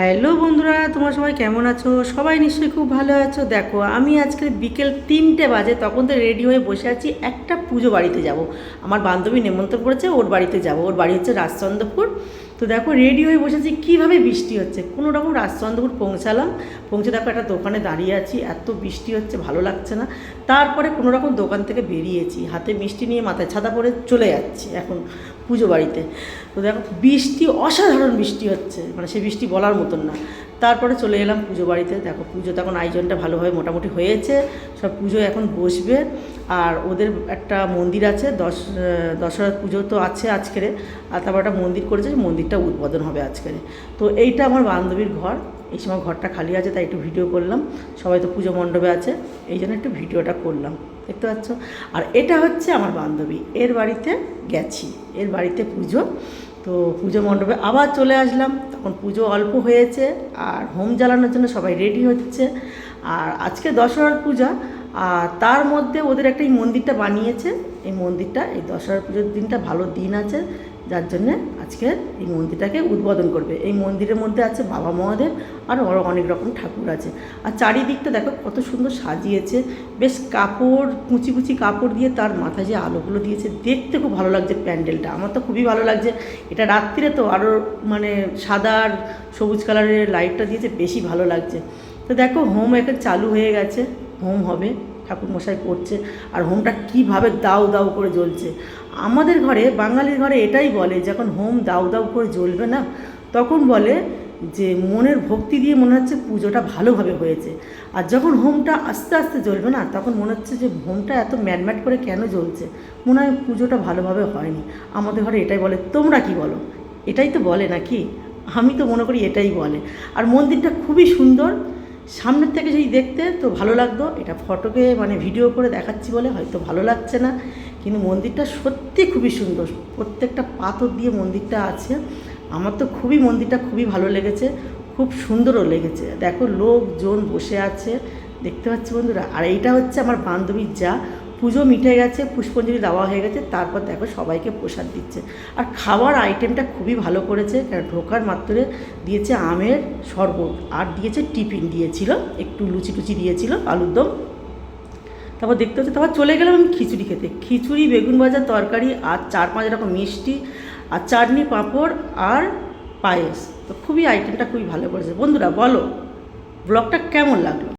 Hello বন্ধুরা, তোমরা সবাই কেমন আছো? সবাই নিশ্চয়ই খুব ভালো আছো। দেখো, আমি আজকে বিকেল 3টে বাজে, তখন তো রেডি হয়ে বসে আছি, একটা পুজো বাড়িতে যাব। আমার বান্ধবী নেমন্তন্ন করেছে, ওর বাড়িতে যাব। ওর বাড়ি হচ্ছে রাজচন্দ্রপুর। তো দেখো, রেডি হয়ে বসে আছি, কীভাবে বৃষ্টি হচ্ছে। কোনো রকম রাজচন্দ্রপুর পৌঁছে দেখো একটা দোকানে দাঁড়িয়ে আছি, এত বৃষ্টি হচ্ছে, ভালো লাগছে না। তারপরে কোনো রকম দোকান থেকে বেরিয়েছি, হাতে মিষ্টি নিয়ে মাথায় ছাতা পরে চলে যাচ্ছি এখন পুজো বাড়িতে। তো দেখো, বৃষ্টি, অসাধারণ বৃষ্টি হচ্ছে, মানে সে বৃষ্টি বলার মতন না। তারপরে চলে এলাম পুজো বাড়িতে। দেখো, পুজো তখন আয়োজনটা ভালোভাবে মোটামুটি হয়েছে, সব পুজো এখন বসবে। আর ওদের একটা মন্দির আছে, দশহরা পুজো তো আছে আজকেরে, আর তারপর একটা মন্দির করেছে, মন্দিরটা উদ্বোধন হবে আজকেরে। তো এইটা আমার বান্ধবীর ঘর। এই সময় ঘরটা খালি আছে, তাই একটু ভিডিও করলাম। সবাই তো পুজো মণ্ডপে আছে, এই জন্য একটু ভিডিওটা করলাম, দেখতে পাচ্ছ। আর এটা হচ্ছে আমার বান্ধবী, এর বাড়িতে গেছি, এর বাড়িতে পুজো। তো পুজো মণ্ডপে আবার চলে আসলাম, তখন পুজো অল্প হয়েছে, আর হোম জ্বালানোর জন্য সবাই রেডি হচ্ছে। আর আজকে দশহরার পূজা, আর তার মধ্যে ওদের একটা এই মন্দিরটা বানিয়েছে। এই মন্দিরটা, এই দশহরার পুজোর দিনটা ভালো দিন আছে, যার জন্যে আজকে এই মন্দিরটাকে উদ্বোধন করবে। এই মন্দিরের মধ্যে আছে বাবা মহাদেব, আর অনেক রকম ঠাকুর আছে। আর চারিদিকটা দেখো কত সুন্দর সাজিয়েছে, বেশ কাপড়, কুচি কুচি কাপড় দিয়ে তার মাথায় যে আলোগুলো দিয়েছে, দেখতে খুব ভালো লাগছে প্যান্ডেলটা। আমার তো খুবই ভালো লাগছে। এটা রাত্রিরে তো আরও মানে সাদা আর সবুজ কালারের লাইটটা দিয়েছে, বেশি ভালো লাগছে। তো দেখো, হোম এখন চালু হয়ে গেছে, হোম হবে, ঠাকুরমশাই করছে। আর হোমটা কীভাবে দাউ দাউ করে জ্বলছে। আমাদের ঘরে, বাঙালির ঘরে এটাই বলে, যখন হোম দাউ দাউ করে জ্বলবে না, তখন বলে যে মনের ভক্তি দিয়ে মনে হচ্ছে পুজোটা ভালোভাবে হয়েছে। আর যখন হোমটা আস্তে আস্তে জ্বলবে না, তখন মনে হচ্ছে যে হোমটা এত ম্যাটম্যাট করে কেন জ্বলছে, মনে হয় পুজোটা ভালোভাবে হয়নি। আমাদের ঘরে এটাই বলে। তোমরা কি বলো? এটাই তো বলে নাকি? আমি তো মনে করি এটাই বলে। আর মন্দিরটা খুবই সুন্দর, সামনের থেকে যদি দেখতে তো ভালো লাগতো। এটা ফটোকে মানে ভিডিও করে দেখাচ্ছি বলে হয়তো ভালো লাগছে না, কিন্তু মন্দিরটা সত্যি খুবই সুন্দর। প্রত্যেকটা পাথর দিয়ে মন্দিরটা আছে। আমার তো মন্দিরটা খুবই ভালো লেগেছে, খুব সুন্দরও লেগেছে। দেখো, লোকজন বসে আছে, দেখতে পাচ্ছি বন্ধুরা। আর এইটা হচ্ছে আমার বান্ধবীর যা। পুজো মিটে গেছে, পুষ্পাঞ্জলি দেওয়া হয়ে গেছে, তারপর দেখো সবাইকে প্রসাদ দিচ্ছে। আর খাওয়ার আইটেমটা খুবই ভালো করেছে, কারণ ঢোকার মাত্রে দিয়েছে আমের শরবত, আর দিয়েছে টিফিন দিয়েছিল, একটু লুচি টুচি দিয়েছিল, আলুর দম। তারপর দেখতে হচ্ছে, তারপর চলে গেলাম আমি খিচুড়ি খেতে। খিচুড়ি, বেগুন ভাজা, তরকারি, আর 4-5 রকম মিষ্টি, আর চাটনি, পাঁপড়, আর পায়েস। তো খুবই আইটেমটা খুবই ভালো করেছে। বন্ধুরা বলো, ব্লগটা কেমন লাগলো?